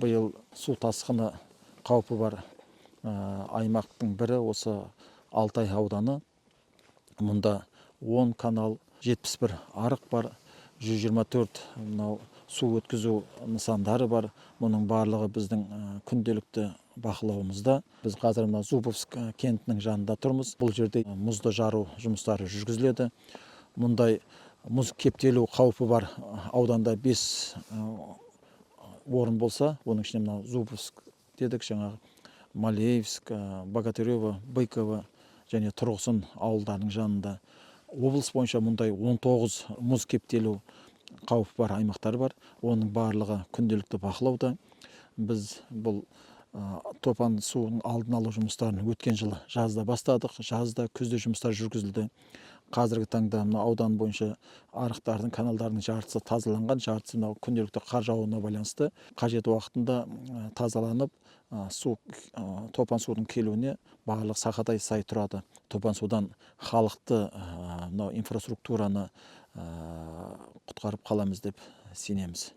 Биыл су тасқыны қаупі бар аймақтың бірі осы Алтай ауданы. Мұнда 10 канал, 71 арық бар, 124 су өткізу нысандары бар. Мұның барлығы біздің күнделікті бақылауымызда. Біз қазір Зубовск кентінің жанында тұрмыз. Бұл жерде мұзды жару жұмыстары жүргізіледі. Мұндай мұз кептелу қаупі бар ауданда 5 орын болса, оның ішінде Зубовск дедік, жаңағы Малеевск, Богатырево, Быково және Тұрғысын ауылдарының жанында. Облыс бойынша мұндай 19 мұз кептелу қауіп бар аймақтар бар. Оның барлығы күнделікті бақылауда. Біз бұл топан суының алдын алу жұмыстарын өткен жылы жазда бастадық. Жазда, күзде жұмыстар жүргізілді. Қазіргі таңда аудан бойынша арықтардың, каналдардың жартысы тазаланған, жартысы күнделікті қар жауына байланысты қажет уақытында тазаланып, топан судың келуіне барлық сақадай сай тұрады. Топан судан халықты, инфраструктураны құтқарып қаламыз деп сенеміз.